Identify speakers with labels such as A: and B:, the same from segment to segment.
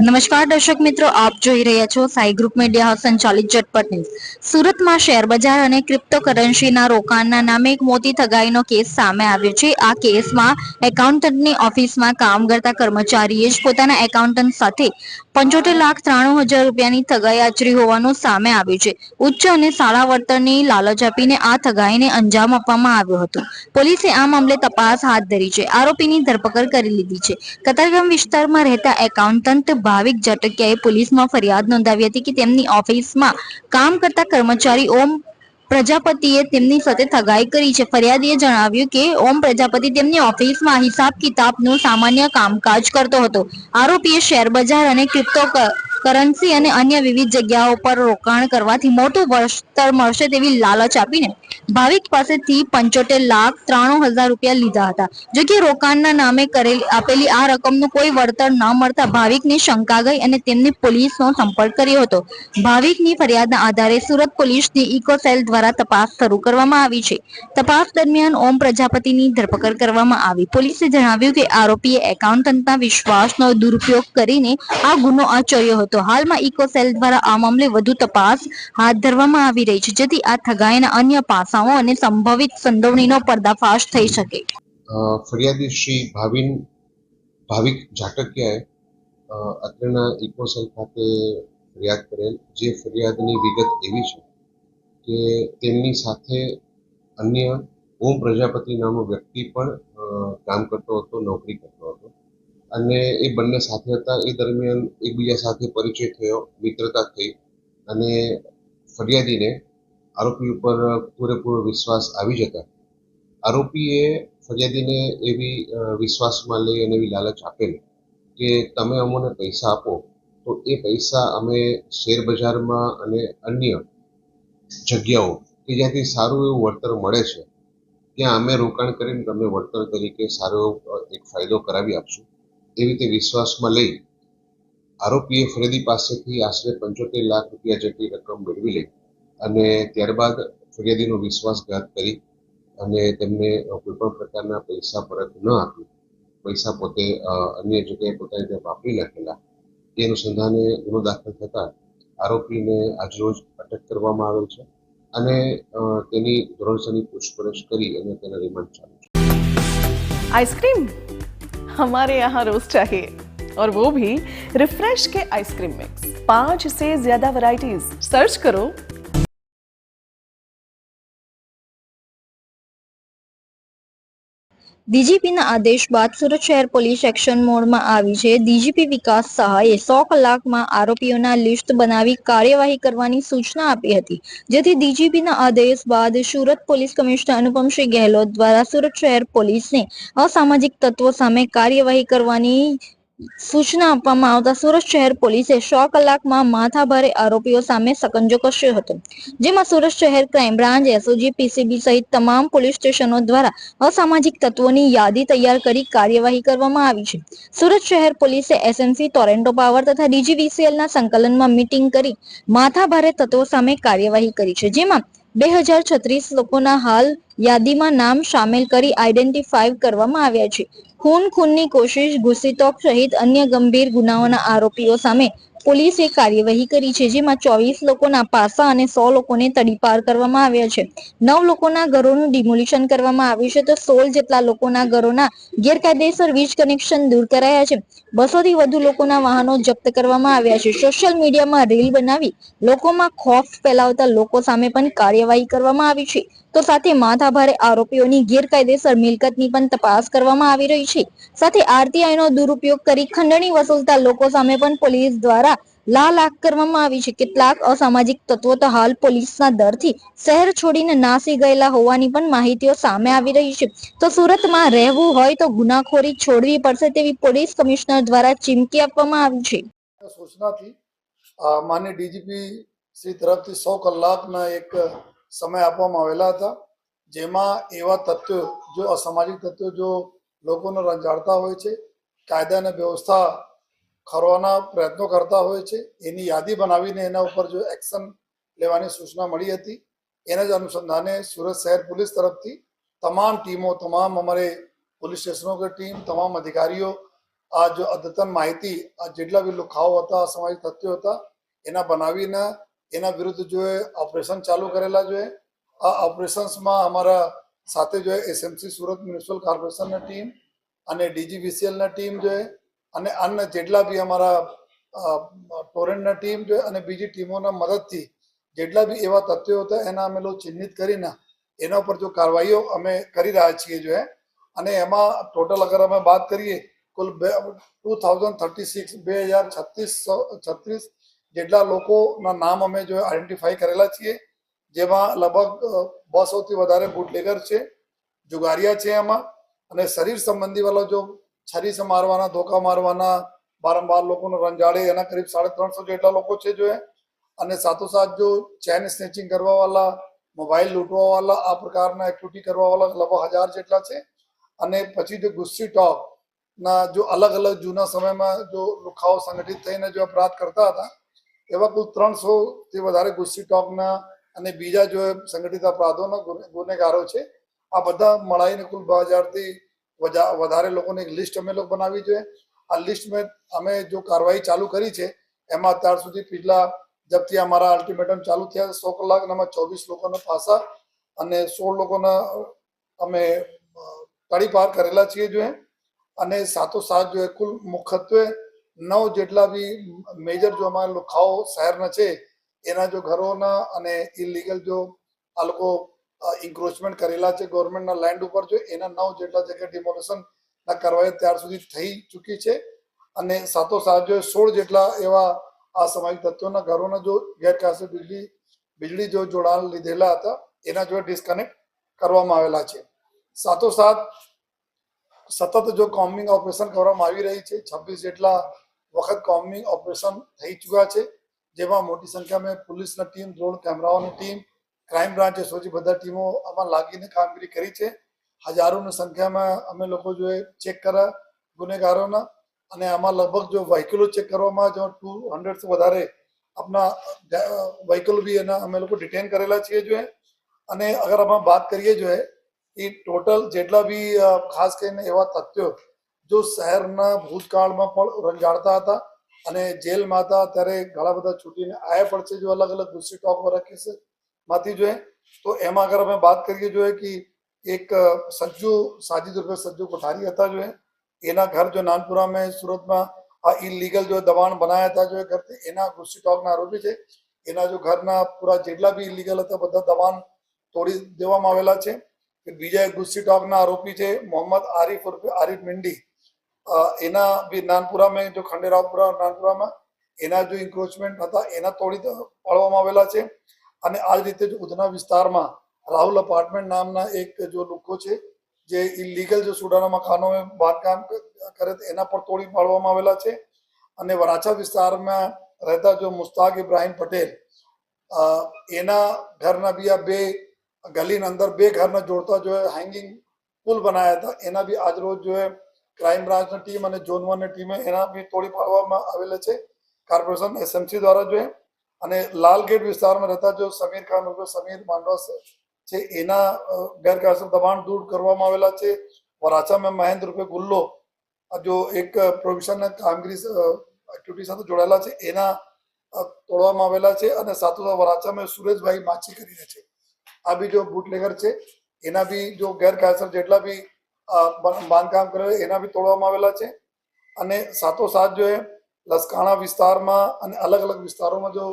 A: નમસ્કાર દર્શક મિત્રો, આપ જોઈ રહ્યા છો સાઈ ગ્રુપ મીડિયા સંચાલિત ઝટપટ ન્યૂઝ। સુરતમાં શેર બજાર અને ક્રિપ્ટોકરન્સીના રોકાણના નામે એક મોટી ઠગાઈનો કેસ સામે આવ્યો છે। આ કેસમાં એકાઉન્ટન્ટની ઓફિસમાં કામ કરતા કર્મચારીએ જ પોતાના એકાઉન્ટન્ટ સાથે 75,93,000 રૂપિયાની ઠગાઈ આચરી હોવાનું સામે આવ્યું છે। ઉચ્ચ અને સારા વળતરની લાલચ આપીને આ ઠગાઈને અંજામ આપવામાં આવ્યો હતો। પોલીસે આ મામલે તપાસ હાથ ધરી છે। આરોપીની ધરપકડ કરી લીધી છે। કતારગામ વિસ્તારમાં રહેતા એકાઉન્ટન્ટ ભાવિક જાટકિયાએ પોલીસમાં ફરિયાદ નોંધાવી હતી કે તેમની ઓફિસમાં કામ કરતા કર્મચારી ઓમ પ્રજાપતિએ તેમની સાથે ઠગાઈ કરી છે। ફરિયાદીએ જણાવ્યું કે ઓમ પ્રજાપતિ તેમની ઓફિસમાં હિસાબ કિતાબનું સામાન્ય કામકાજ કરતો હતો। આરોપીએ શેર બજાર અને ક્રિપ્ટોકરન્સી અને અન્ય વિવિધ જગ્યાઓ પર રોકાણ કરવાથી મોટું વળતર મળશે તેવી લાલચ આપીને ભાવિક પાસેથી 75,93,000 રૂપિયા લીધા હતા। જો કે રોકાણના નામે આપેલી આ રકમનું કોઈ વળતર ન મળતા ભાવિકને શંકા ગઈ અને તેમને પોલીસનો સંપર્ક કર્યો હતો। ભાવિકની ફરિયાદના આધારે સુરત પોલીસની ઇકો સેલ દ્વારા તપાસ શરૂ કરવામાં આવી છે। તપાસ દરમિયાન ઓમ પ્રજાપતિની ધરપકડ કરવામાં આવી। પોલીસે જણાવ્યું કે આરોપીએ એકાઉન્ટન્ટના વિશ્વાસનો દુરુપયોગ કરીને આ ગુનો આચર્યો હતો। હાલમાં ઇકો સેલ દ્વારા આ મામલે વધુ તપાસ હાથ ધરવામાં આવી રહી છે, જેથી આ ઠગાઈના અન્ય પાસાઓ અને સંભવિત સંડોવણીનો પર્દાફાશ થઈ શકે।
B: ફરિયાદી શ્રી ભાવિક ઝાટકિયાએ અત્રેના ઇકોસેલ ખાતે ફરિયાદ કરેલ, જે ફરિયાદની વિગત એવી છે કે તેમની સાથે અન્ય ઓમ પ્રજાપતિ નામનો વ્યક્તિ પણ કામ કરતો હતો, નોકરી કરતો હતો અને એ બંને સાથે હતા। એ દરમિયાન એકબીજા સાથે પરિચય થયો, મિત્રતા થઈ અને ફરિયાદીને આરોપી ઉપર પૂરેપૂરો વિશ્વાસ આવી જતા આરોપીએ ફરિયાદીને એવી વિશ્વાસમાં લઈ અને એવી લાલચ આપેલી કે તમે અમને પૈસા આપો તો એ પૈસા અમે શેર બજારમાં અને અન્ય જગ્યાઓ કે જ્યાંથી સારું એવું વળતર મળે છે ત્યાં અમે રોકાણ કરીને તમને વળતર તરીકે સારો એક ફાયદો કરાવી આપશું। એવી રીતે વિશ્વાસમાં લઈ આરોપીએ ફરિયાદી પાસેથી આશરે 75 લાખ રૂપિયા જેટલી રકમ મેળવી લઈ અને ત્યારબાદ ફરિયાદીનો વિશ્વાસઘાત કરી અને તેમને કોઈ પણ પ્રકારના પૈસા પરત ન આપી પૈસા પોતે અન્ય જગ્યાએ પોતાની રીતે વાપરી નાખેલા। એ અનુસંધાને ગુનો દાખલ થતા આરોપીને આજરોજ અટક કરવામાં આવેલ છે અને તેની ધોરણસરની પૂછપરછ કરી અને તેના રિમાન્ડ ચાલુ છે।
C: आइसक्रीम हमारे यहाँ रोज चाहिए और वो भी रिफ्रेश के आइसक्रीम मिक्स। 5 से ज्यादा वैरायटीज, सर्च करो।
A: ડીજીપીના આદેશ બાદ સુરત શહેર પોલીસ એક્શન મોડમાં આવી છે। ડીજીપી વિકાસ સહાયે 100 કલાકમાં આરોપીઓના લિસ્ટ બનાવી કાર્યવાહી કરવાની સૂચના આપી હતી, જેથી ડીજીપીના આદેશ બાદ સુરત પોલીસ કમિશનર અનુપમસિંહ ગહેલોત દ્વારા સુરત શહેર પોલીસને અસામાજિક તત્વો સામે કાર્યવાહી કરવાની સૂચના આપવામાં આવતા સુરત શહેર પોલીસે 100 કલાકમાં માથાભારે આરોપીઓ સામે સકંજો કસ્યો હતો, જેમાં સુરત શહેર ક્રાઇમ બ્રાન્ચ, એસઓજી, પીસીબી સહિત તમામ પોલીસ સ્ટેશનો દ્વારા અસામાજિક તત્વોની યાદી તૈયાર કરી કાર્યવાહી કરવામાં આવી છે। સુરત શહેર પોલીસે એસએમસી, ટોરેન્ટો પાવર તથા ડીજીવીસીએલના સંકલનમાં મીટિંગ કરી માથાભારે તત્વો સામે કાર્યવાહી કરી છે, જેમાં 2036 લોકોના હાલ યાદીમાં નામ સામેલ કરી આઈડેન્ટિફાઈ કરવામાં આવ્યા છે। ખૂનની કોશિશ, ઘૂસીતોડ સહિત અન્ય ગંભીર ગુનાઓના આરોપીઓ સામે પોલીસે કાર્યવાહી કરી છે, જેમાં 24 લોકોના પાસા અને 100 લોકોને તડીપાર કરવામાં આવ્યા છે। 9 લોકોના ઘરોનું ડિમોલિશન કરવામાં આવ્યું છે તો 16 જેટલા લોકોના ઘરોના ગેરકાયદેસર વીજ કનેક્શન દૂર કરાયા છે। 200 થી વધુ લોકોના વાહનો જપ્ત કરવામાં આવ્યા છે। સોશિયલ મીડિયામાં રીલ બનાવી લોકોમાં ખોફ ફેલાવતા લોકો સામે પણ કાર્યવાહી કરવામાં આવી છે, તો સાથે માથાભારે આરોપીઓની ગેરકાયદેસર મિલકતની પણ તપાસ કરવામાં આવી રહી છે। સાથે આરટીઆઈનો દુરુપયોગ કરી ખંડણી વસૂલતા લોકો સામે પણ પોલીસ દ્વારા લાખ કરવામાં આવી છે। કેટલાક અસામાજિક તત્વો તો હાલ પોલીસના ડરથી શહેર છોડીને નાસી ગયેલા હોવાની પણ માહિતીઓ સામે આવી રહી છે। તો સુરતમાં રહેવું હોય તો ગુનાખોરી છોડવી પડશે તેવી પોલીસ કમિશનર દ્વારા ચીમકી આપવામાં આવી છે।
D: સૂચનાથી માન્ય ડીજીપી શ્રી તરફથી 100 કલાકના એક સમય આપવામાં આવેલા હતા, જેમાં એવા તત્વો જો અસામાજિક તત્વો જો લોકોને રંજાડતા હોય છે, કાયદા અને વ્યવસ્થા ખરવાના પ્રયત્નો કરતા હોય છે, એની યાદી બનાવીને એના ઉપર જો એક્શન લેવાની સૂચના મળી હતી। એના જ અનુસંધાને સુરત શહેર પોલીસ તરફથી તમામ ટીમો, તમામ हमारे पुलिस स्टेशनों की टीम, तमाम अधिकारियों આ જો અદ્યતન માહિતી આ જેટલા બી લુખાઓ હતા, અસામાજિક તત્વો હતા, એના બનાવીને એના વિરુદ્ધ જો ઓપરેશન ચાલુ કરેલા જોઈએ. આ ઓપરેશન્સમાં અમારા સાથે જો એસએમસી સુરત મ્યુનિસિપલ કોર્પોરેશનની ટીમ અને ડીજીવીસીએલના ટીમ જો અને અન્ય જેટલા બી અમારા ટોરેન્ટના ટીમ જો અને બીજી ટીમોના મદદથી જેટલા બી એવા તથ્યો હતા એના અમે લોકો ચિહ્નિત કરીને એના ઉપર જો કાર્યવાહીઓ અમે કરી રહ્યા છીએ જો અને એમાં ટોટલ અગર અમે વાત કરીએ કુલ 2036 જેટલા લોકોના નામ અમે જો આઈડેન્ટિફાઈ કરેલા છીએ, જેમાં લગભગ 200થી વધારે બુટલેગર છે, જુગારિયા છે એમાં, અને શરીર સંબંધી વાળા જો છરી સે મારવાના, ધોકા મારવાના, વારંવાર લોકોને રંજાડે એના કરીબ 350 જેટલા લોકો છે જો અને સાથોસાથ જો ચેન સ્નેચિંગ કરવા વાળા, મોબાઈલ લૂંટવા વાળા, આ પ્રકારના એક્ટિવિટી કરવા વાળા લગભગ 1000 જેટલા છે. અને પછી જો ગુસ્સી ટોક ના જો અલગ અલગ જૂના સમયમાં જો લુખાઓ સંગઠિત થઈને જો અપરાધ કરતા હતા એવા કુલ 300થી વધારે ગુસ્સી ટોકના અને બીજા જો સંગઠિત અપરાધોના ગુનેગારો છે. આ બધા મળાઈને કુલ 2000થી વધારે લોકોની એક લિસ્ટ અમે લોકો બનાવી જોઈએ. આ લિસ્ટમાં અમે જો કાર્યવાહી ચાલુ કરી છે એમાં અત્યાર સુધી પિછલા જબથી અમારા અલ્ટિમેટમ ચાલુ થયા 100 કલાકમાં 24 લોકોના પાસા અને 16 લોકોના અમે તડીપાર કરેલા છીએ જો અને સાથોસાથ જો કુલ મુખ્યત્વે 9 જેટલા બી મેજર જો અમારા લુખાઓ શહેરના છે એના જો ઘરોના અને ઇલીગલ જો આ લોકો ઇન્ક્રોચમેન્ટ કરેલા છે ગવર્મેન્ટના લેન્ડ ઉપર જો એના 9 જેટલા જગ્યા ડિમોલેશનના કાર્યવાહી ત્યાર સુધી થઈ ચૂકી છે. અને સાથોસાથ જો 16 જેટલા એવા અસામાજિક તત્વોના ઘરોના જો ગેરકાયદેસર વીજળી જો જોડાણ લીધેલા હતા એના જો ડિસ્કનેક્ટ કરવામાં આવેલા છે. સાથોસાથ સતત જો કોમ્બિંગ ઓપરેશન કરવામાં આવી રહી છે. 26 જેટલા વખત કોમ્બિંગ ઓપરેશન થઈ ચૂક્યા છે, જેમાં મોટી સંખ્યામાં પોલીસની ટીમ, ડ્રોન કેમેરાઓની ટીમ, ક્રાઇમ બ્રાન્ચ એસઓજી બધા ટીમો આમાં લાગીને કામગીરી કરી છે. હજારોની સંખ્યામાં અમે લોકો જો ચેક કર્યા ગુનેગારોના અને આમાં લગભગ જો વ્હીકલો ચેક કરવામાં જો 200થી વધારે આપણા વ્હીકલ બી એના અમે લોકો ડિટેન કરેલા છીએ જો અને અગર અમે વાત કરીએ જો એ ટોટલ જેટલા બી ખાસ કરીને એવા તથ્યો જો શહેરના ભૂતકાળમાં પણ રંજાડતા હતા અને જેલમાં હતા ત્યારે ઘણા બધા છૂટીને આવ્યા પણ છે જો અલગ અલગ ગુસ્સી ટોક વાળા કેસમાંથી જોઈએ તો એમાં અગર અમે વાત કરીએ જોઈએ કે એક સાજીદ રૂપે સજ્જુ કોઠારી હતા જો એના ઘર જો નાનપુરામાં સુરતમાં આ ઇલીગલ જો દબાણ બનાવ્યા હતા જો કરતી એના ગુસ્સી ટોકના આરોપી છે. એના જો ઘરના પૂરા જેટલા બી ઇલીગલ હતા બધા દબાણ તોડી દેવામાં આવેલા છે. બીજા એક ગુસ્સી ટોકના આરોપી છે મોહમ્મદ આરિફ ઉર્ફે આરિફ મિંડી, એના બી નાનપુરામાં જો ખંડેરાવપુરા નાનપુરામાં એના જો ઇન્ક્રોચમેન્ટ હતા એના તોડી પાડવામાં આવેલા છે. અને આ જ રીતે જો ઉધના વિસ્તારમાં રાહુલ અપાર્ટમેન્ટ નામના એક જો લુખ્ખો છે જે ઇલીગલ જો સુડાના મકાનોમાં બાંધકામ કરે એના પર તોડી પાડવામાં આવેલા છે. અને વરાછા વિસ્તારમાં રહેતા જો મુસ્તાક ઇબ્રાહીમ પટેલ એના ઘરના બી આ બે ગલીના અંદર બે ઘરના જોડતા જો હેંગિંગ પુલ બનાવ્યા હતા એના બી આજરોજ જો ક્રાઇમ બ્રાન્ચની ટીમ અને ઝોન 1ની ટીમે એના બી તોડી પાડવામાં આવેલા છે કોર્પોરેશન એસએમસી દ્વારા જો. અને લાલગેટ વિસ્તારમાં રહેતા જો સમીર ખાન ઉર્ફે સમીર માંડવા છે એના ગેરકાયદેસર દબાણ દૂર કરવામાં આવેલા છે. વરાછામાં મહેન્દ્ર રૂપે ગુલ્લો જો એક પ્રોવિઝનના કામગીરી એક્ટિવિટી સાથે જોડાયેલા છે એના તોડવામાં આવેલા છે. અને સાથોસાથ વરાછામાં સુરેશભાઈ માછી કરીને છે આ બી જો બુટલેગર છે એના બી જો ગેરકાયદેસર જેટલા બી બાંધકામ કરે એના બી તોડવામાં આવેલા છે. અને સાથોસાથ જો લસકાણા વિસ્તારમાં અને અલગ અલગ વિસ્તારોમાં જો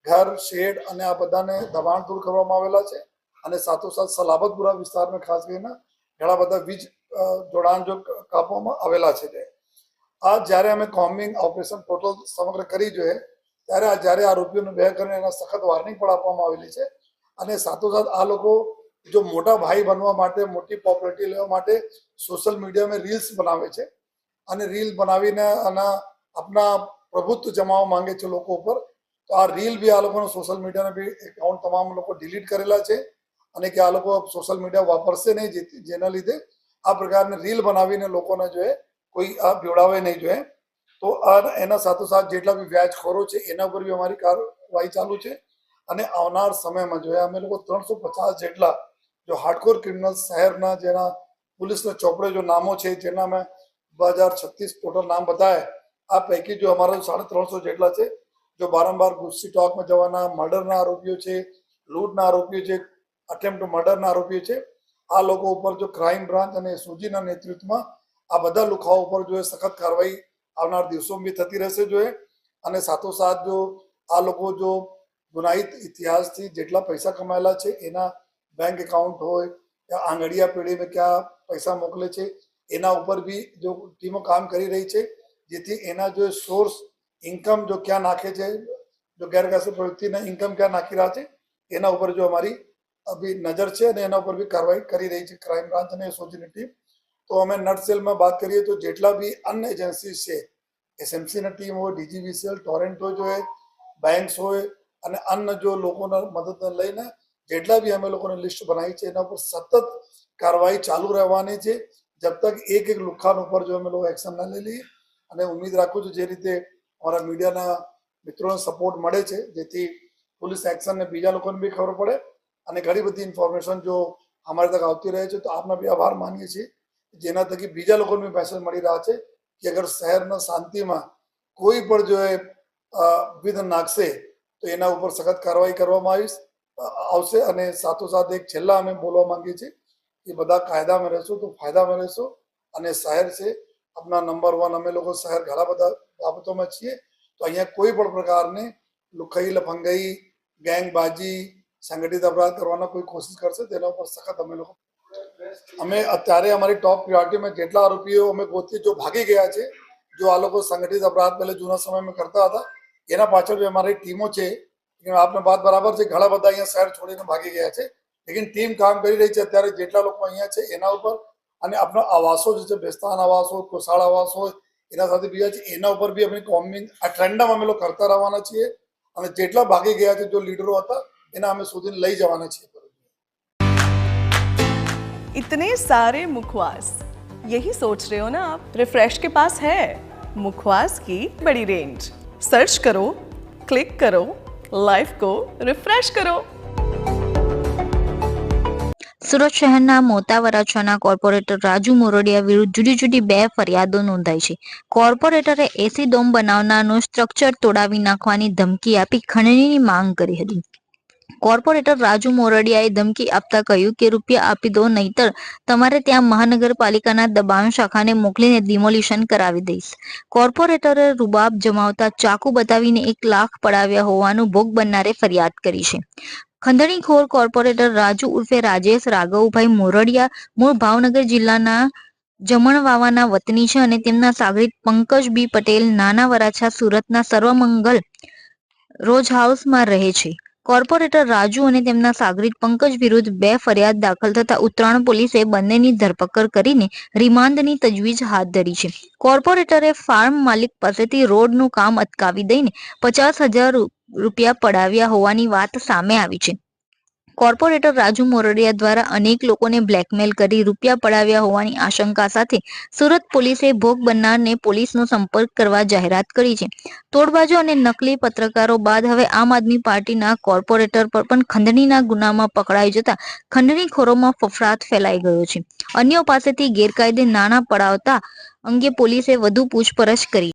D: ઘર શેડ અને આ બધાને દબાણ દૂર કરવામાં આવેલા છે. અને સાથોસાથ સલાબતપુરા વિસ્તારમાં ખાસ કરીને ઘણા બધા વીજ જોડાણ જો કાપવામાં આવેલા છે. આ જ્યારે અમે કોમ્બિંગ ઓપરેશન ટોટલ સમગ્ર કરી જોઈએ ત્યારે જ્યારે આરોપીઓને બે કરીને એના સખત વોર્નિંગ પણ આપવામાં આવેલી છે. અને સાથોસાથ આ લોકો જો મોટા ભાઈ બનવા માટે, મોટી પોપ્યુલારિટી લેવા માટે સોશિયલ મીડિયામાં રીલ્સ બનાવે છે અને રીલ બનાવીને આના આપના પ્રભુત્વ જમાવવા માંગે છે લોકો ઉપર. તો આ રીલ બી આ લોકોને સોશિયલ મીડિયાના બી એકાઉન્ટ તમામ લોકો ડિલીટ કરેલા છે અને કે આ લોકો સોશિયલ મીડિયા વાપરશે નહીં જેના લીધે આ પ્રકારની રીલ બનાવીને લોકોને જો કોઈ આ બીવડાવે નહીં જોઈએ. તો આ એના સાથોસાથ જેટલા બી વ્યાજખોરો છે એના ઉપર બી અમારી કાર્યવાહી ચાલુ છે. અને આવનાર સમયમાં જો અમે લોકો 350 જેટલા જો હાર્ડકોર ક્રિમિનલ શહેરના જેના પોલીસના ચોપડે જો નામો છે જેનામાં 2036 ટોટલ નામ बताए આ પૈકી જો અમારા 350 જેટલા છે જો વારંવાર ગુસ્સી ટોકમાં જવાના મર્ડરના આરોપીઓ છે, લૂંટના આરોપીઓ છે, અટેમ્પ્ટ ટુ મર્ડરના આરોપીઓ છે. આ લોકો ઉપર જો ક્રાઇમ બ્રાન્ચ અને એસઓજીના નેતૃત્વમાં આ બધા લુખાઓ ઉપર જો સખત કાર્યવાહી આવનાર દિવસોમાં બી થતી રહેશે જોઈએ. અને સાથોસાથ જો આ લોકો જો ગુનાહિત ઇતિહાસથી જેટલા પૈસા કમાયેલા છે એના બેંક એકાઉન્ટ હોય या आंगड़िया पेढ़ी में क्या पैसा मोकले છે એના ઉપર બી જો ટીમો કામ કરી રહી છે જેથી એના જો સોર્સ ઇન્કમ જો ક્યાં નાખે છે, જો ગેરકાયદેસર પ્રવૃત્તિના ઇન્કમ ક્યાં નાખી રહ્યા છે એના ઉપર જો અમારી અભી નજર છે અને એના ઉપર બી કાર્યવાહી કરી રહી છે ક્રાઇમ બ્રાન્ચ અને એસઓજીની ટીમ. તો અમે નટસેલમાં વાત કરીએ તો જેટલા બી અન્ય એજન્સી છે, એસએમસીની ટીમ હોય, ડીજીવીસીએલ, ટોરેન્ટ હોય, બેંક્સ હોય અને અન્ય જો લોકોના મદદ લઈને જેટલા બી અમે લોકોને લિસ્ટ બનાવી છે એના ઉપર સતત કાર્યવાહી ચાલુ રહેવાની છે જબ તક એક લુખ્ખાન ઉપર જો અમે લોકો એક્શન ના લઈ લઈએ. અને ઉમ્મીદ રાખું છું જે રીતે અમારા મીડિયાના મિત્રોને સપોર્ટ મળે છે જેથી પોલીસ એક્શન ને બીજા લોકોને બી ખબર પડે અને ઘણી બધી ઇન્ફોર્મેશન જો અમારે તક આવતી રહે છે તો આપના બી આભાર માનીએ છીએ જેના થકી બીજા લોકોને બી મેસેજ મળી રહ્યા છે કે અગર શહેરના શાંતિમાં કોઈ પણ જો વિઘ્ન નાખશે તો એના ઉપર સખત કાર્યવાહી કરવામાં આવશે. અને સાથોસાથ એક છેલ્લા અમે બોલવા માંગીએ છીએ કે બધા કાયદામાં રહેશો તો ફાયદામાં રહેશો. અને શહેર છે આપણા નંબર 1 અમે લોકો શહેર ઘણા બધા બાબતોમાં છીએ તો અહીંયા કોઈ પણ પ્રકારની લુખાઈ લફંગાઈ ગેંગબાજી સંગઠિત અપરાધ કરવાનો કોઈ કોશિશ કરશે તેના ઉપર સખત અમે અત્યારે અમારી ટોપ પ્રિયોરિટીમાં જેટલા આરોપીઓ અમે ગોતી જો ભાગી ગયા છે, જો આ લોકો સંગઠિત અપરાધ પહેલે જૂના સમયમાં કરતા હતા એના પાછળ બી અમારી ટીમો છે. આપને વાત બરાબર છે, ઘણા બધા અહીંયા શહેર છોડીને ભાગી ગયા છે લેકિન ટીમ કામ કરી રહી છે અત્યારે જેટલા લોકો અહીંયા છે એના ઉપર અને આપણા આવાસો જે છે બેસ્તાન આવાસ હોય, કોસાળ આવાસ હોય એના સાથે બીજા છે એના ઉપર બી અમે કોમ્બિંગ આ ટ્રેન્ડમ અમે લોકો કરતા રહેવાના છીએ અને જેટલા ભાગી ગયા છે જો લીડરો હતા એના અમે શોધીને લઈ જવાના છીએ.
C: इतने सारे मुखवास, यही सोच रहे हो ना आप? रिफ्रेश के पास है मुखवास की बड़ी रेंज. सर्च करो, क्लिक करो, लाइफ को रिफ्रेश करो.
A: સુરત શહેરના મોટા વરાછાના કોર્પોરેટર રાજુ મોરડિયા વિરુદ્ધ જુદી જુદી 2 ફરિયાદો નોંધાઈ છે. કોર્પોરેટરે એસી ડોમ બનાવનારનું સ્ટ્રક્ચર તોડાવી નાખવાની ધમકી આપી ખંડણીની માંગ કરી હતી. કોર્પોરેટર રાજુ મોરડિયાએ ધમકી આપતા કહ્યું કે રૂપિયા આપી દો નહીતર તમારે ત્યાં મહાનગરપાલિકાના દબાણ શાખાને મોકલીને ડિમોલિશન કરાવી દઈશ. કોર્પોરેટરે રૂબાબ જમાવતા ચાકુ બતાવીને 1 લાખ પડાવ્યા હોવાનું ભોગ બનનારે ફરિયાદ કરી છે. ખંડણીખોર કોર્પોરેટર રાજુ ઉર્ફે રાજેશ રાઘવભાઈ મોરડિયા મૂળ ભાવનગર જિલ્લાના જમણવાવાના વતની છે અને તેમના સાગરીત પંકજ બી પટેલ નાના વરાછા સુરતના સર્વમંગલ રોજ હાઉસમાં રહે છે. કોર્પોરેટર રાજુ અને તેમના સાગરીત પંકજ વિરુદ્ધ 2 ફરિયાદ દાખલ થતા ઉત્તરાયણ પોલીસે બંનેની ધરપકડ કરીને રિમાન્ડની તજવીજ હાથ ધરી છે. કોર્પોરેટરે ફાર્મ માલિક પાસેથી રોડનું કામ અટકાવી દઈને 50,000 રૂપિયા પડાવ્યા હોવાની વાત સામે આવી છે. કોર્પોરેટર રાજુ મોરડિયા દ્વારા અનેક લોકોને બ્લેકમેલ કરી રૂપિયા પડાવ્યા હોવાની આશંકા સાથે સુરત પોલીસે ભોગ બનનારને પોલીસનો સંપર્ક કરવા જાહેરાત કરી છે. તોડબાજો અને નકલી પત્રકારો બાદ હવે આમ આદમી પાર્ટીના કોર્પોરેટર પર પણ ખંડણીના ગુનામાં પકડાઈ જતા ખંડણીખોરોમાં ફફડાટ ફેલાઈ ગયો છે. અન્યો પાસેથી ગેરકાયદે નાણાં પડાવતા અંગે પોલીસે વધુ પૂછપરછ કરી.